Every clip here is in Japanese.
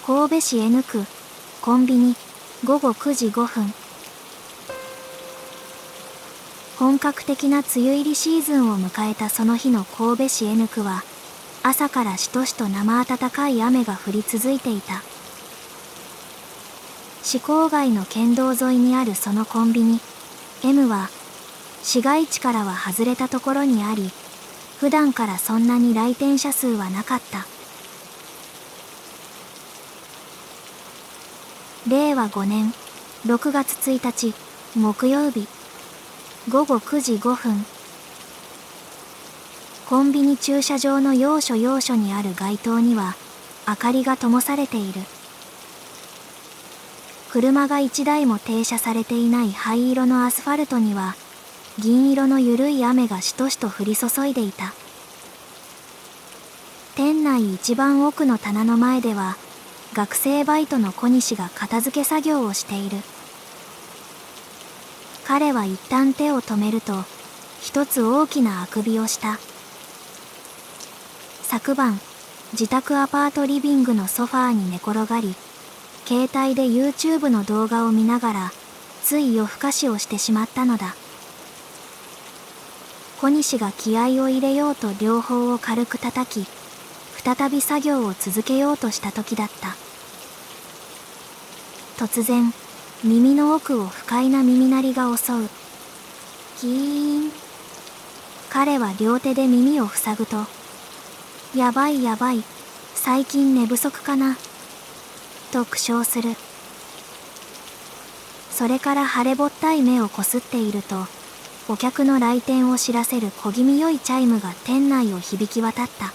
神戸市 N 区コンビニ午後9時5分。本格的な梅雨入りシーズンを迎えたその日の神戸市 N 区は朝からしとしと生暖かい雨が降り続いていた。市郊外の県道沿いにあるそのコンビニ M は市街地からは外れたところにあり、普段からそんなに来店者数はなかった。令和5年6月1日木曜日午後9時5分。コンビニ駐車場の要所要所にある街灯には明かりが灯されている。車が1台も停車されていない灰色のアスファルトには銀色のゆるい雨がしとしと降り注いでいた。店内一番奥の棚の前では学生バイトの小西が片付け作業をしている。彼は一旦手を止めると一つ大きなあくびをした。昨晩自宅アパートリビングのソファーに寝転がり、携帯で YouTube の動画を見ながらつい夜更かしをしてしまったのだ。小西が気合を入れようと両方を軽く叩き、再び作業を続けようとした時だった。突然耳の奥を不快な耳鳴りが襲う。ギーン。彼は両手で耳を塞ぐと、やばいやばい、最近寝不足かなと苦笑する。それから腫れぼったい目をこすっていると、お客の来店を知らせる小気味よいチャイムが店内を響き渡った。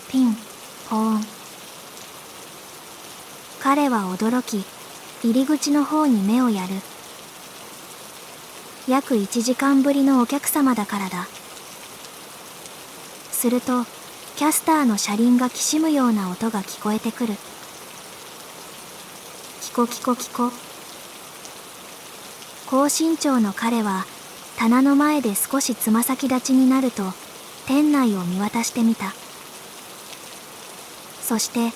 ピンポーン。彼は驚き、入り口の方に目をやる。約1時間ぶりのお客様だからだ。すると、キャスターの車輪がきしむような音が聞こえてくる。キコキコキコ。高身長の彼は棚の前で少しつま先立ちになると店内を見渡してみた。そして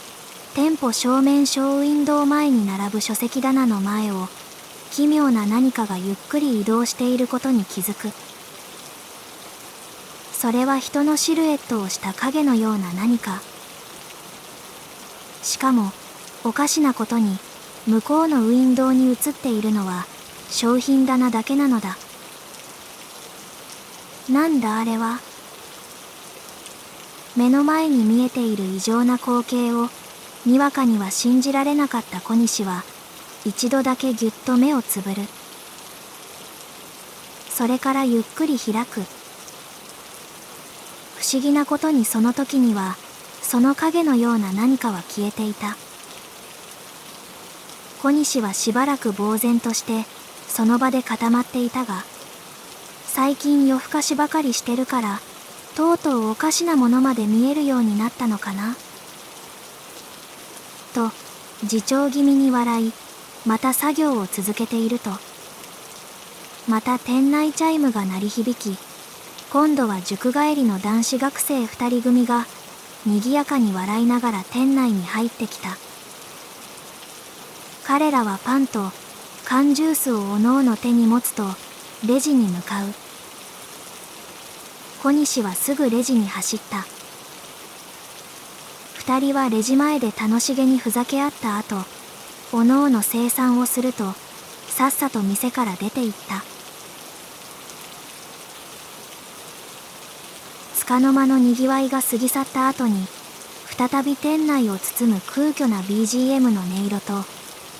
店舗正面ショーウィンドウ前に並ぶ書籍棚の前を奇妙な何かがゆっくり移動していることに気づく。それは人のシルエットをした影のような何か。しかもおかしなことに向こうのウィンドウに映っているのは商品棚だけなのだ。なんだあれは。目の前に見えている異常な光景をにわかには信じられなかった小西は一度だけぎゅっと目をつぶる。それからゆっくり開く。不思議なことにその時にはその影のような何かは消えていた。小西はしばらく呆然としてその場で固まっていたが、最近夜更かしばかりしてるからとうとうおかしなものまで見えるようになったのかなと自重気味に笑い、また作業を続けていると、また店内チャイムが鳴り響き、今度は塾帰りの男子学生2人組がにぎやかに笑いながら店内に入ってきた。彼らはパンと缶ジュースをおのおの手に持つとレジに向かう。小西はすぐレジに走った。二人はレジ前で楽しげにふざけ合った後、おのおの精算をするとさっさと店から出て行った。束の間のにぎわいが過ぎ去った後に再び店内を包む空虚な BGM の音色と、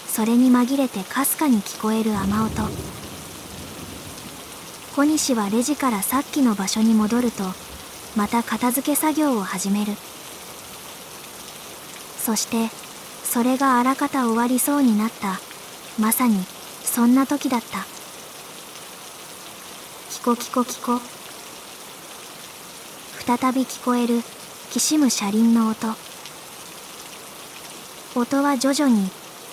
それに紛れてかすかに聞こえる雨音。小西はレジからさっきの場所に戻るとまた片付け作業を始める。そしてそれがあらかた終わりそうになったまさにそんな時だった。キコキコキコ。再び聞こえるきしむ車輪の音。音は徐々に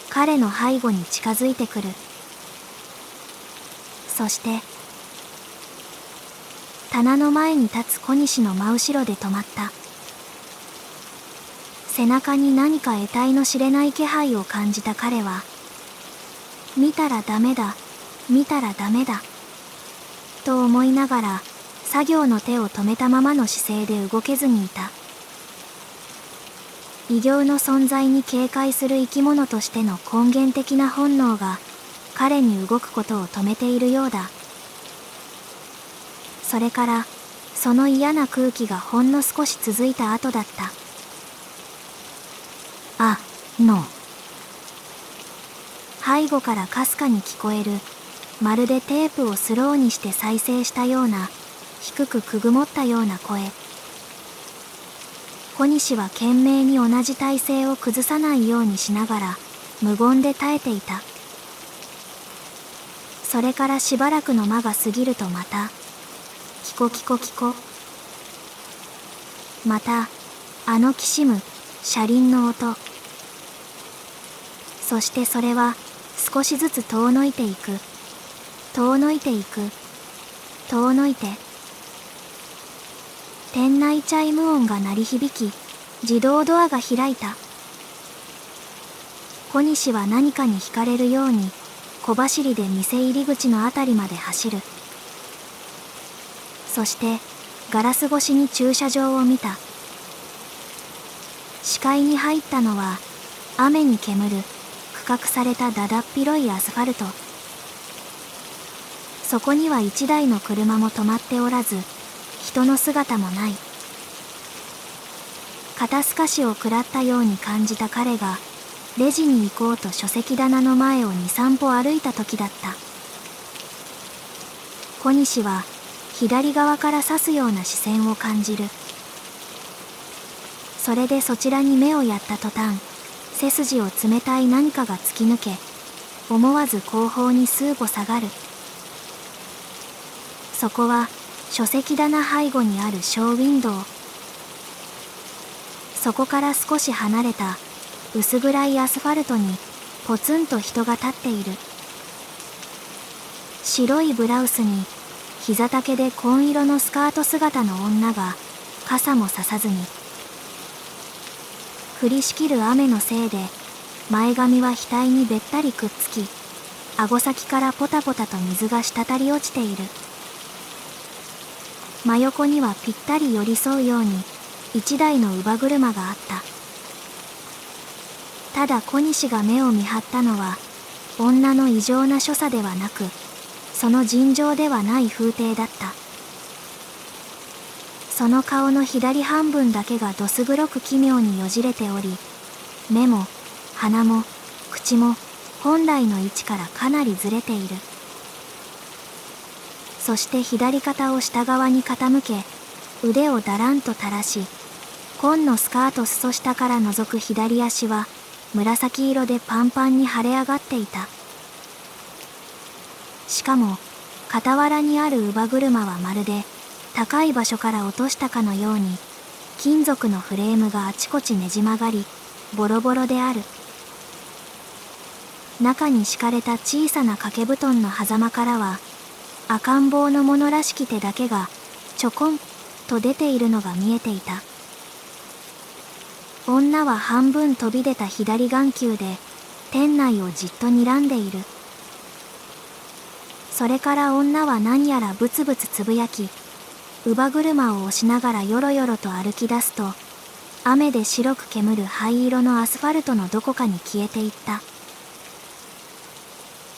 彼の背後に近づいてくる。そして棚の前に立つ小西の真後ろで止まった。背中に何か得体の知れない気配を感じた彼は、見たらダメだ、見たらダメだ、と思いながら作業の手を止めたままの姿勢で動けずにいた。異形の存在に警戒する生き物としての根源的な本能が彼に動くことを止めているようだ。それからその嫌な空気がほんの少し続いた後だった。背後からかすかに聞こえる、まるでテープをスローにして再生したような、低くくぐもったような声。小西は懸命に同じ体勢を崩さないようにしながら無言で耐えていた。それからしばらくの間が過ぎるとまたキコキコキコ、またあのきしむ車輪の音。そしてそれは少しずつ遠のいていく、遠のいていく、遠のいて、店内チャイム音が鳴り響き、自動ドアが開いた。小西は何かに惹かれるように小走りで店入り口のあたりまで走る。そしてガラス越しに駐車場を見た。視界に入ったのは雨に煙る区画されただだっ広いアスファルト。そこには一台の車も止まっておらず、人の姿もない。肩透かしを食らったように感じた彼がレジに行こうと書籍棚の前を2、3歩歩いた時だった。小西は左側から刺すような視線を感じる。それでそちらに目をやった途端、背筋を冷たい何かが突き抜け、思わず後方に数歩下がる。そこは書籍棚背後にあるショーウィンドウ。そこから少し離れた薄暗いアスファルトにポツンと人が立っている。白いブラウスに膝丈で紺色のスカート姿の女が傘もささずに、降りしきる雨のせいで前髪は額にべったりくっつき、顎先からポタポタと水が滴り落ちている。真横にはぴったり寄り添うように一台の乳母車があった。ただ小西が目を見張ったのは女の異常な所作ではなく、その尋常ではない風景だった。その顔の左半分だけがどす黒く奇妙によじれており、目も鼻も口も本来の位置からかなりずれている。そして左肩を下側に傾け、腕をだらんと垂らし、紺のスカート裾下から覗く左足は紫色でパンパンに腫れ上がっていた。しかも傍らにある乳母車はまるで高い場所から落としたかのように金属のフレームがあちこちねじ曲がりボロボロである。中に敷かれた小さな掛け布団の狭間からは赤ん坊のものらしき手だけがちょこんと出ているのが見えていた。女は半分飛び出た左眼球で店内をじっと睨んでいる。それから女は何やらブツブツつぶやき、乳母車を押しながらよろよろと歩き出すと、雨で白く煙る灰色のアスファルトのどこかに消えていった。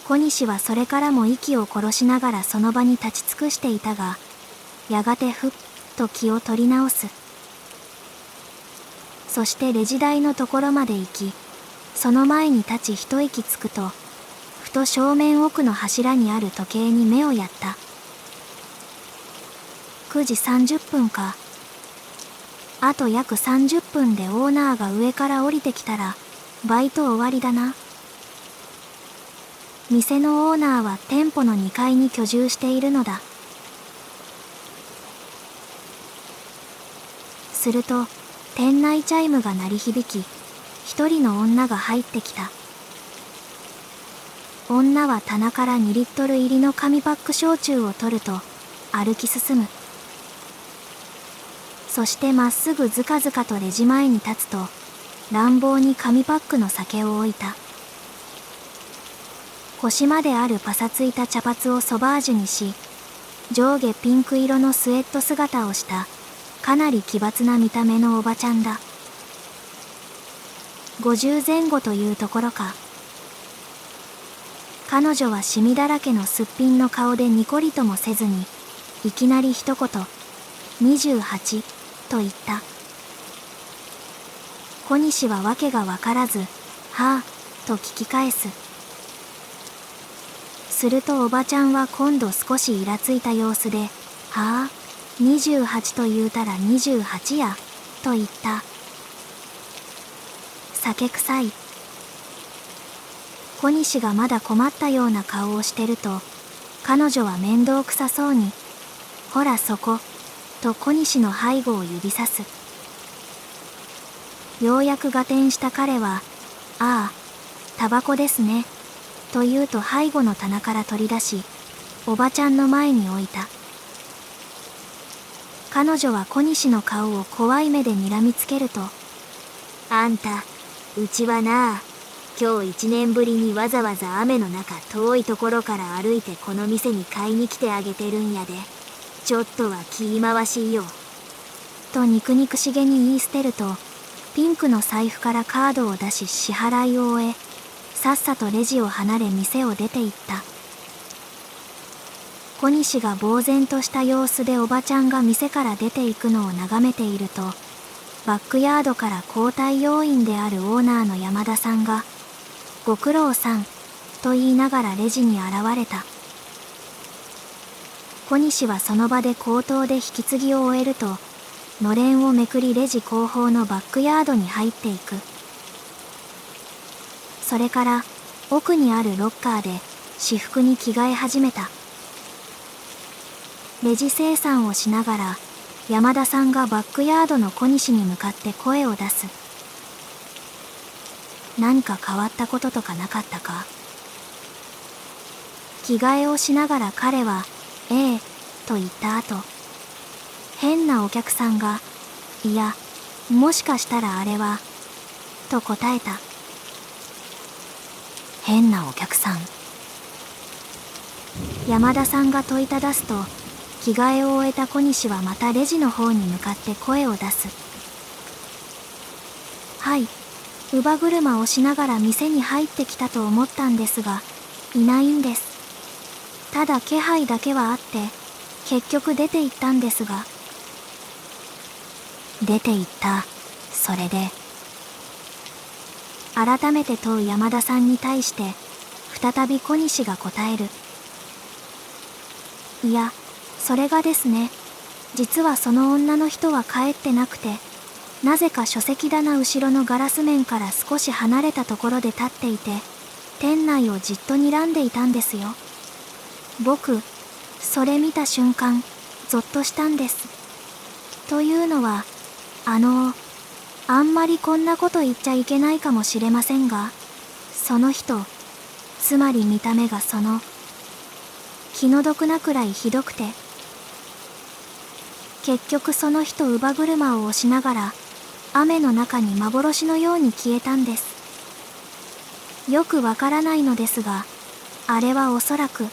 小西はそれからも息を殺しながらその場に立ち尽くしていたが、やがてふっと気を取り直す。そしてレジ台のところまで行き、その前に立ち一息つくと、ふと正面奥の柱にある時計に目をやった。9時30分か。あと約30分でオーナーが上から降りてきたらバイト終わりだな。店のオーナーは店舗の2階に居住しているのだ。すると店内チャイムが鳴り響き、一人の女が入ってきた。女は棚から2リットル入りの紙パック焼酎を取ると歩き進む。そしてまっすぐずかずかとレジ前に立つと、乱暴に紙パックの酒を置いた。腰まであるパサついた茶髪をソバージュにし、上下ピンク色のスウェット姿をしたかなり奇抜な見た目のおばちゃんだ。50前後というところか。彼女はシミだらけのすっぴんの顔でニコリともせずに、いきなり一言、28と言った。小西はわけがわからず、はあ、と聞き返す。するとおばちゃんは今度少しイラついた様子で、はあ、28と言うたら28や、と言った。酒臭い。小西がまだ困ったような顔をしてると、彼女は面倒くさそうに、ほらそこ、と小西の背後を指さす。ようやく合点した彼は、ああ、タバコですね、と言うと背後の棚から取り出し、おばちゃんの前に置いた。彼女は小西の顔を怖い目で睨みつけると、あんた、うちはなあ、今日1年ぶりにわざわざ雨の中遠いところから歩いてこの店に買いに来てあげてるんやで、ちょっとは気回しよ。と肉々しげに言い捨てると、ピンクの財布からカードを出し支払いを終え、さっさとレジを離れ店を出て行った。小西が呆然とした様子でおばちゃんが店から出て行くのを眺めていると、バックヤードから交代要員であるオーナーの山田さんが、ご苦労さん、と言いながらレジに現れた。小西はその場で口頭で引き継ぎを終えると、のれんをめくりレジ後方のバックヤードに入っていく。それから奥にあるロッカーで私服に着替え始めた。レジ精算をしながら山田さんがバックヤードの小西に向かって声を出す。何か変わったこととかなかったか。着替えをしながら彼はええと言った後、変なお客さんが、いや、もしかしたらあれは、と答えた。変なお客さん。山田さんが問いただすと、着替えを終えた小西はまたレジの方に向かって声を出す。はい、乳母車をしながら店に入ってきたと思ったんですが、いないんです。ただ気配だけはあって、結局出て行ったんですが。出て行った、それで。改めて問う山田さんに対して、再び小西が答える。いや、それがですね、実はその女の人は帰ってなくて、なぜか書籍棚後ろのガラス面から少し離れたところで立っていて、店内をじっと睨んでいたんですよ。僕、それ見た瞬間、ゾッとしたんです。というのは、あんまりこんなこと言っちゃいけないかもしれませんが、その人、つまり見た目が気の毒なくらいひどくて、結局その人乳母車を押しながら、雨の中に幻のように消えたんです。よくわからないのですが、あれはおそらく。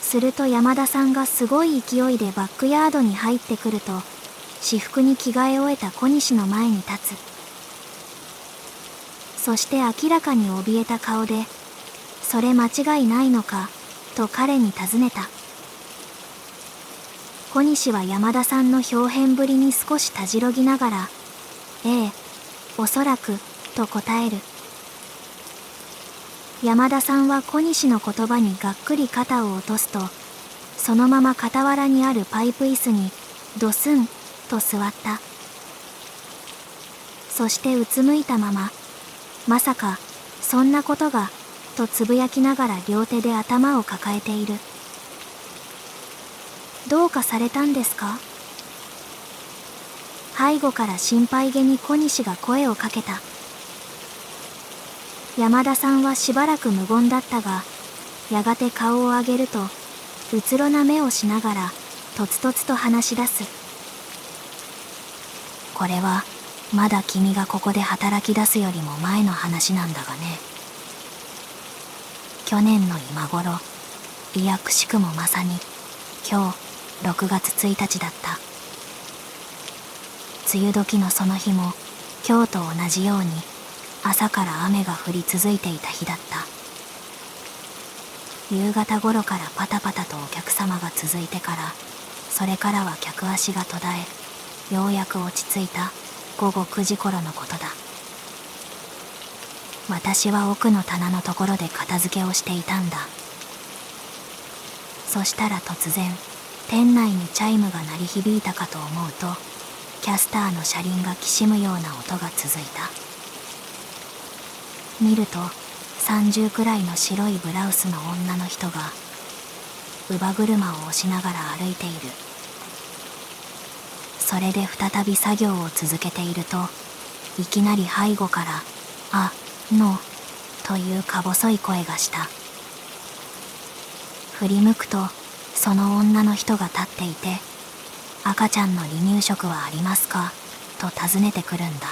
すると山田さんがすごい勢いでバックヤードに入ってくると、私服に着替え終えた小西の前に立つ。そして明らかに怯えた顔で、それ間違いないのか、と彼に尋ねた。小西は山田さんの表変ぶりに少したじろぎながら、ええ、おそらく、と答える。山田さんは小西の言葉にがっくり肩を落とすと、そのまま傍らにあるパイプ椅子にドスンと座った。そしてうつむいたまま、まさかそんなことが、とつぶやきながら両手で頭を抱えている。どうかされたんですか？背後から心配げに小西が声をかけた。山田さんはしばらく無言だったが、やがて顔を上げると、うつろな目をしながら、とつとつと話し出す。これは、まだ君がここで働き出すよりも前の話なんだがね。去年の今頃、いやくしくもまさに今日6月1日だった。梅雨時のその日も今日と同じように朝から雨が降り続いていた日だった。夕方頃からパタパタとお客様が続いてから、それからは客足が途絶え、ようやく落ち着いた午後9時頃のことだ。私は奥の棚のところで片付けをしていたんだ。そしたら突然、店内にチャイムが鳴り響いたかと思うと、キャスターの車輪がきしむような音が続いた。見ると、30くらいの白いブラウスの女の人が、乳母車を押しながら歩いている。それで再び作業を続けていると、いきなり背後から、あ、の、というか細い声がした。振り向くと、その女の人が立っていて、赤ちゃんの離乳食はありますかと尋ねてくるんだ。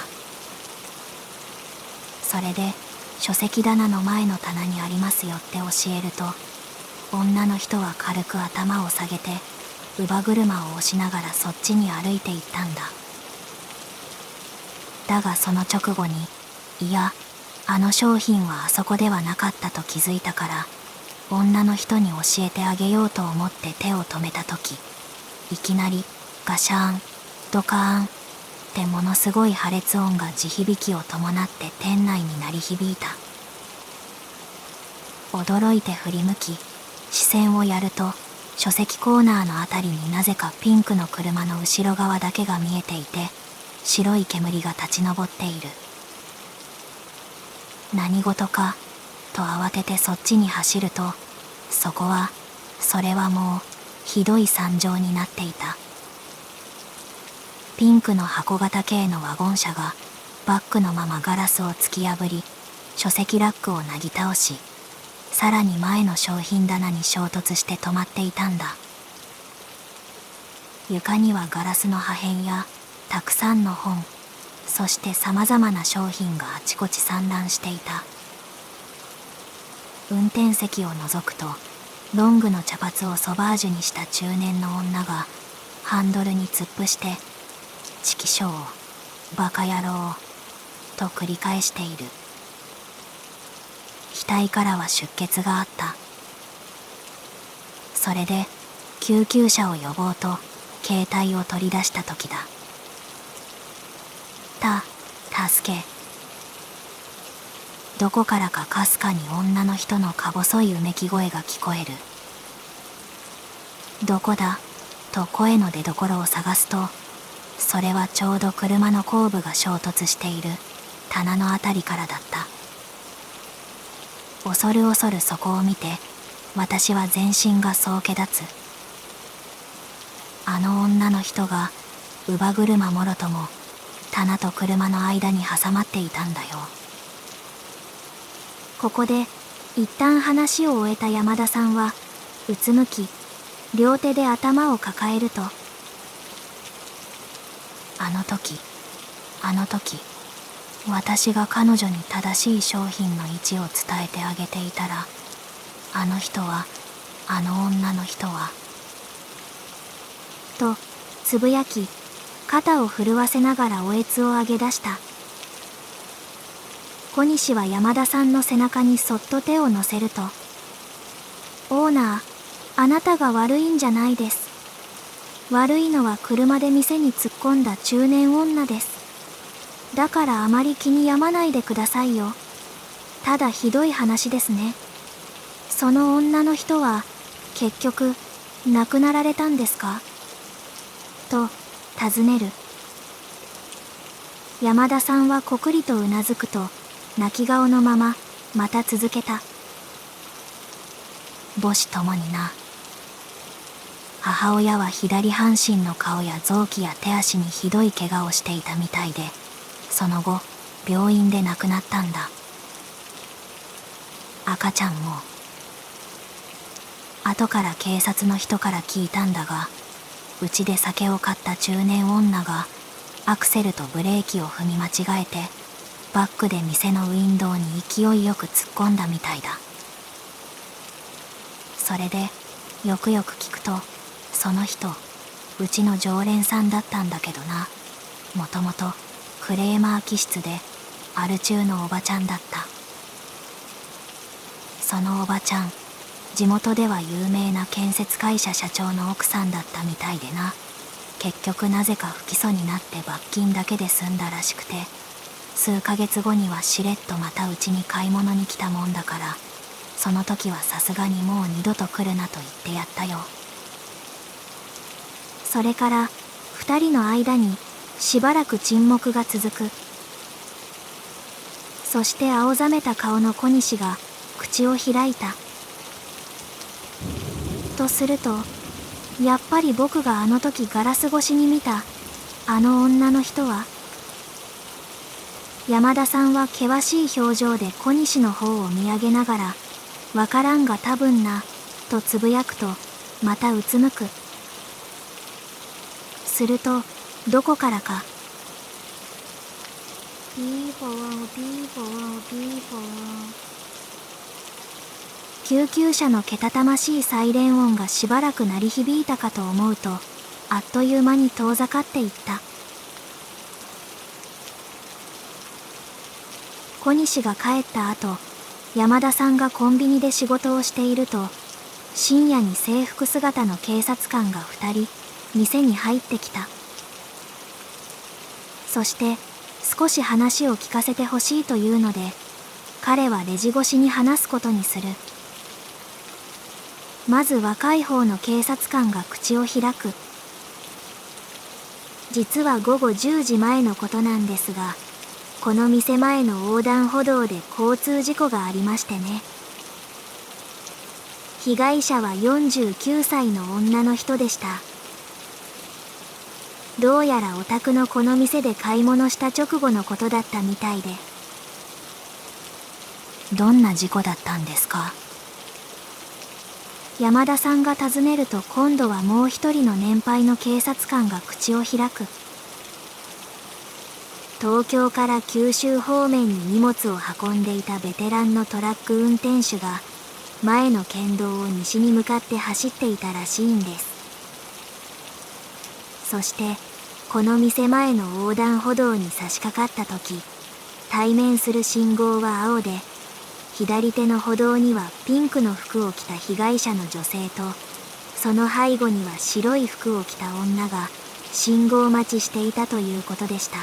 それで、書籍棚の前の棚にありますよって教えると、女の人は軽く頭を下げて、乳母車を押しながらそっちに歩いていったんだ。だがその直後に、いや、あの商品はあそこではなかったと気づいたから、女の人に教えてあげようと思って手を止めたとき、いきなりガシャーン、ドカーンってものすごい破裂音が地響きを伴って店内に鳴り響いた。驚いて振り向き、視線をやると、書籍コーナーのあたりになぜかピンクの車の後ろ側だけが見えていて、白い煙が立ち上っている。何事かと慌ててそっちに走ると、それはもうひどい惨状になっていた。ピンクの箱型系のワゴン車がバックのままガラスを突き破り、書籍ラックをなぎ倒し、さらに前の商品棚に衝突して止まっていたんだ。床にはガラスの破片やたくさんの本、そしてさまざまな商品があちこち散乱していた。運転席を覗くと、ロングの茶髪をソバージュにした中年の女がハンドルに突っ伏して「チキショー、バカ野郎」と繰り返している。額からは出血があった。それで救急車を呼ぼうと携帯を取り出した時だ。助け。どこからかかすかに女の人のか細いうめき声が聞こえる。どこだと声の出所を探すと、それはちょうど車の後部が衝突している棚のあたりからだった。恐る恐るそこを見て、私は全身がそうけ立つ。あの女の人が乳母車もろとも棚と車の間に挟まっていたんだよ。ここで一旦話を終えた山田さんはうつむき、両手で頭を抱えると、あの時私が彼女に正しい商品の位置を伝えてあげていたら、あの女の人はとつぶやき、肩を震わせながらおえつを上げ出した。小西は山田さんの背中にそっと手を乗せると、オーナー、あなたが悪いんじゃないです。悪いのは車で店に突っ込んだ中年女です。だからあまり気に病まないでくださいよ。ただひどい話ですね。その女の人は結局亡くなられたんですかと尋ねる。山田さんはこくりとうなずくと、泣き顔のまままた続けた。母子ともにな。母親は左半身の顔や臓器や手足にひどい怪我をしていたみたいで、その後病院で亡くなったんだ。赤ちゃんも。後から警察の人から聞いたんだが、うちで酒を買った中年女がアクセルとブレーキを踏み間違えてバックで店のウィンドウに勢いよく突っ込んだみたいだ。それでよくよく聞くと、その人うちの常連さんだったんだけどな。もともとクレーマー気質でアル中のおばちゃんだった。そのおばちゃん、地元では有名な建設会社社長の奥さんだったみたいでな。結局なぜか不起訴になって罰金だけで済んだらしくて、数ヶ月後にはしれっとまたうちに買い物に来たもんだから、その時はさすがにもう二度と来るなと言ってやったよ。それから二人の間にしばらく沈黙が続く。そして青ざめた顔の小西が口を開いた。とすると、やっぱり僕があの時ガラス越しに見たあの女の人は。山田さんは険しい表情で小西の方を見上げながら、わからんが多分な、とつぶやくと、またうつむく。すると、どこからか。ピーポーピーポーピーポー。救急車のけたたましいサイレン音がしばらく鳴り響いたかと思うと、あっという間に遠ざかっていった。小西が帰った後、山田さんがコンビニで仕事をしていると、深夜に制服姿の警察官が2人、店に入ってきた。そして、少し話を聞かせてほしいというので、彼はレジ越しに話すことにする。まず若い方の警察官が口を開く。実は午後10時前のことなんですが、この店前の横断歩道で交通事故がありましてね。被害者は49歳の女の人でした。どうやらお宅のこの店で買い物した直後のことだったみたいで。どんな事故だったんですか？山田さんが尋ねると、今度はもう一人の年配の警察官が口を開く。東京から九州方面に荷物を運んでいたベテランのトラック運転手が前の県道を西に向かって走っていたらしいんです。そしてこの店前の横断歩道に差し掛かった時、対面する信号は青で、左手の歩道にはピンクの服を着た被害者の女性と、その背後には白い服を着た女が信号待ちしていたということでした。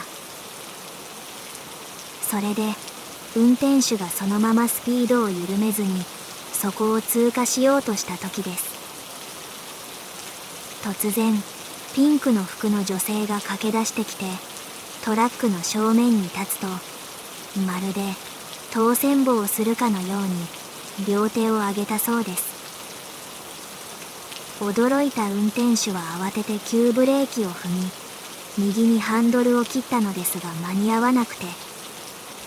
それで運転手がそのままスピードを緩めずにそこを通過しようとした時です。突然ピンクの服の女性が駆け出してきて、トラックの正面に立つと、まるで当選簿をするかのように両手を上げたそうです。驚いた運転手は慌てて急ブレーキを踏み、右にハンドルを切ったのですが間に合わなくて、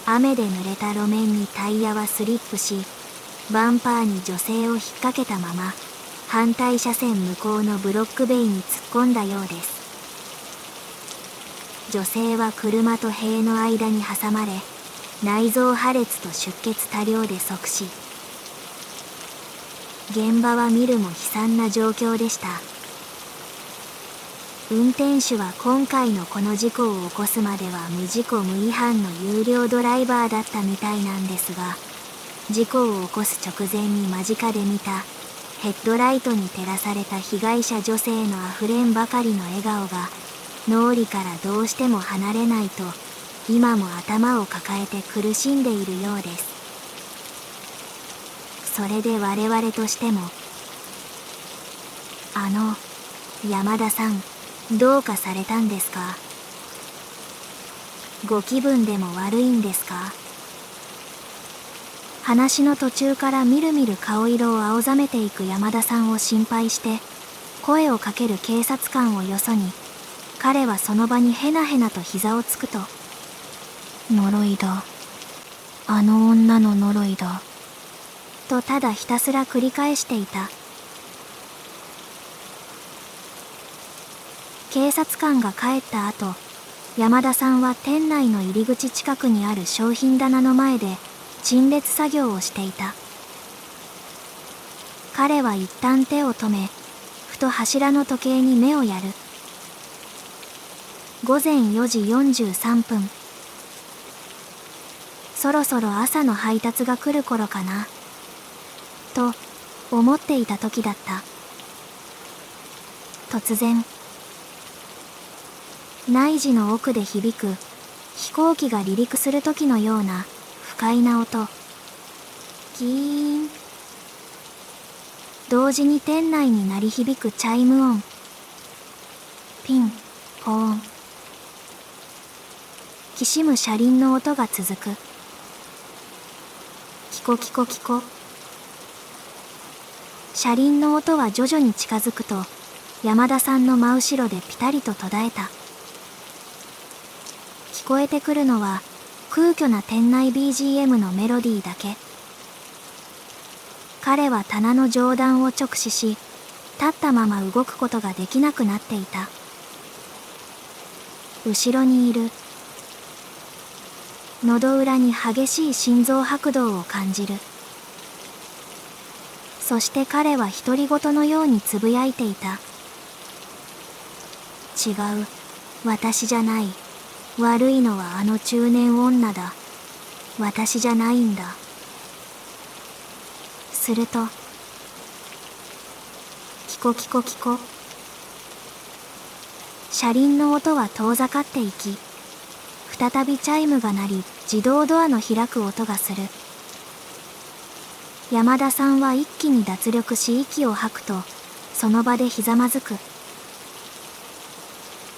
雨で濡れた路面にタイヤはスリップし、バンパーに女性を引っ掛けたまま反対車線向こうのブロック塀に突っ込んだようです。女性は車と塀の間に挟まれ、内臓破裂と出血多量で即死。現場は見るも悲惨な状況でした。運転手は今回のこの事故を起こすまでは無事故無違反の優良ドライバーだったみたいなんですが、事故を起こす直前に間近で見たヘッドライトに照らされた被害者女性のあふれんばかりの笑顔が脳裏からどうしても離れないと、今も頭を抱えて苦しんでいるようです。それで我々としても、山田さん、どうかされたんですか？ご気分でも悪いんですか？話の途中からみるみる顔色を青ざめていく山田さんを心配して声をかける警察官をよそに、彼はその場にへなへなと膝をつくと、呪いだ、あの女の呪いだ、とただひたすら繰り返していた。警察官が帰った後、山田さんは店内の入り口近くにある商品棚の前で陳列作業をしていた。彼は一旦手を止め、ふと柱の時計に目をやる。午前4時43分。そろそろ朝の配達が来る頃かな、と思っていた時だった。突然、内耳の奥で響く飛行機が離陸する時のような不快な音。ギーン。同時に店内に鳴り響くチャイム音。ピン、ポーン。きしむ車輪の音が続く。キコキコキコ。車輪の音は徐々に近づくと、山田さんの真後ろでピタリと途絶えた。聞こえてくるのは空虚な店内 BGM のメロディーだけ。彼は棚の上段を直視し、立ったまま動くことができなくなっていた。後ろにいる。喉裏に激しい心臓拍動を感じる。そして彼は独り言のようにつぶやいていた。違う、私じゃない。悪いのはあの中年女だ。私じゃないんだ。すると、キコキコキコ。車輪の音は遠ざかっていき、再びチャイムが鳴り、自動ドアの開く音がする。山田さんは一気に脱力し息を吐くと、その場でひざまずく。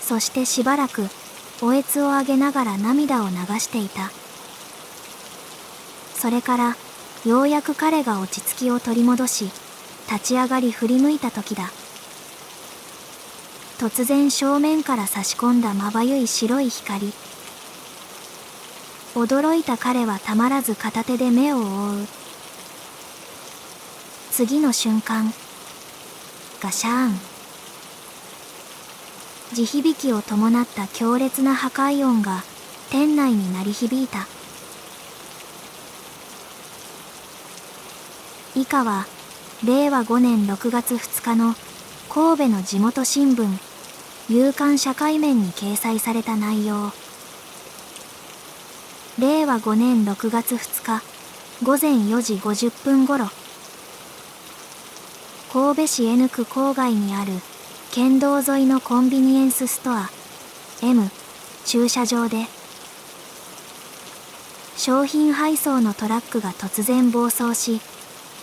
そしてしばらく、おえつを上げながら涙を流していた。それから、ようやく彼が落ち着きを取り戻し、立ち上がり振り向いた時だ。突然正面から差し込んだまばゆい白い光。驚いた彼はたまらず片手で目を覆う。次の瞬間、ガシャーン。地響きを伴った強烈な破壊音が店内に鳴り響いた。以下は令和5年6月2日の神戸の地元新聞夕刊社会面に掲載された内容。令和5年6月2日午前4時50分ごろ、神戸市 N 区郊外にある県道沿いのコンビニエンスストア M 駐車場で、商品配送のトラックが突然暴走し、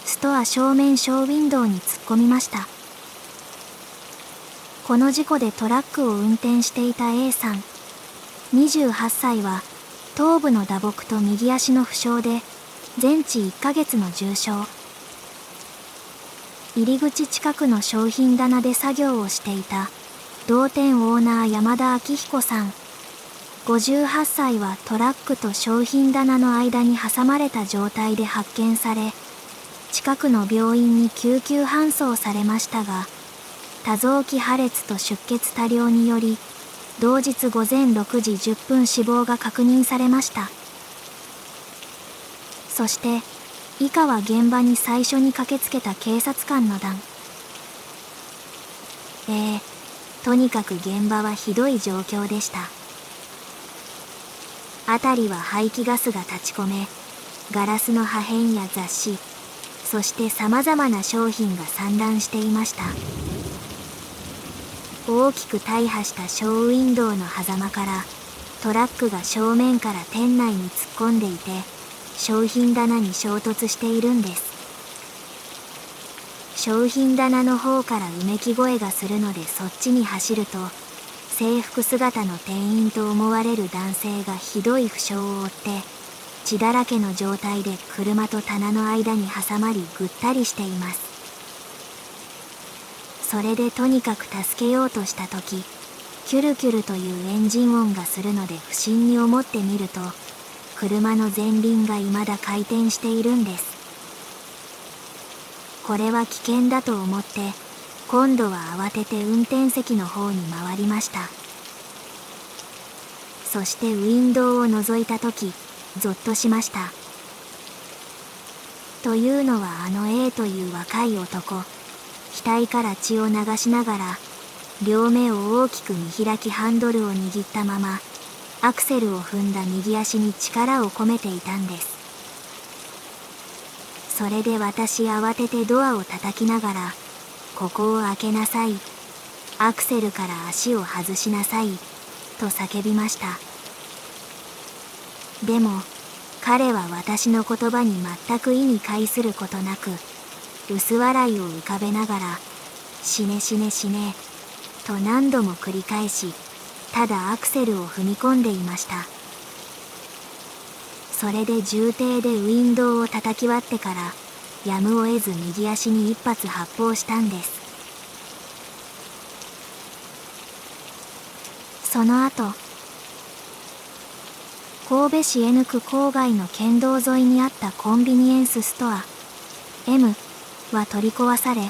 ストア正面ショーウィンドウに突っ込みました。この事故でトラックを運転していた A さん28歳は頭部の打撲と右足の負傷で全治1ヶ月の重傷。入り口近くの商品棚で作業をしていた同店オーナー山田明彦さん58歳はトラックと商品棚の間に挟まれた状態で発見され、近くの病院に救急搬送されましたが、多臓器破裂と出血多量により同日午前6時10分死亡が確認されました。そして以下は現場に最初に駆けつけた警察官の談。とにかく現場はひどい状況でした。辺りは排気ガスが立ち込め、ガラスの破片や雑誌、そして様々な商品が散乱していました。大きく大破したショーウィンドウの狭間からトラックが正面から店内に突っ込んでいて、商品棚に衝突しているんです。商品棚の方からうめき声がするのでそっちに走ると、制服姿の店員と思われる男性がひどい負傷を負って血だらけの状態で車と棚の間に挟まりぐったりしています。それでとにかく助けようとした時、キュルキュルというエンジン音がするので不審に思ってみると、車の前輪が未だ回転しているんです。これは危険だと思って今度は慌てて運転席の方に回りました。そしてウィンドウを覗いたとき、ぞっとしました。というのはA という若い男、額から血を流しながら、両目を大きく見開きハンドルを握ったまま、アクセルを踏んだ右足に力を込めていたんです。それで私慌ててドアを叩きながら、ここを開けなさい。アクセルから足を外しなさい。と叫びました。でも、彼は私の言葉に全く意に介することなく、薄笑いを浮かべながら、死ね死ね死ね、と何度も繰り返し、ただアクセルを踏み込んでいました。それで重低でウィンドウを叩き割ってから、やむを得ず右足に一発発砲したんです。その後、神戸市 N 区郊外の県道沿いにあったコンビニエンスストア M は取り壊され、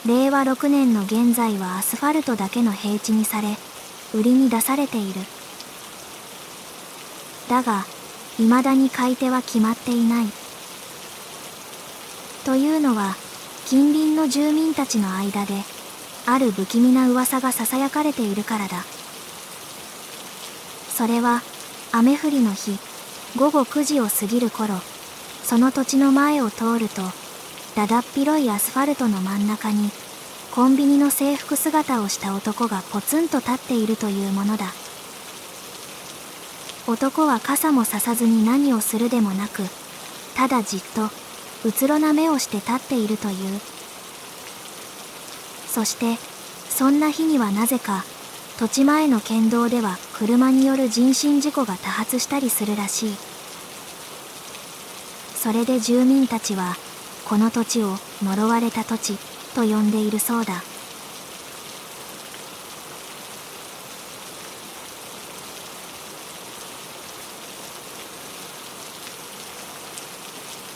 令和6年の現在はアスファルトだけの平地にされ、売りに出されている。だが、未だに買い手は決まっていない。というのは、近隣の住民たちの間で、ある不気味な噂が囁かれているからだ。それは、雨降りの日、午後9時を過ぎる頃、その土地の前を通ると、だだっ広いアスファルトの真ん中に、コンビニの制服姿をした男がポツンと立っているというものだ。男は傘もささずに何をするでもなく、ただじっと、うつろな目をして立っているという。そして、そんな日にはなぜか、土地前の県道では車による人身事故が多発したりするらしい。それで住民たちは、この土地を呪われた土地と呼んでいるそうだ。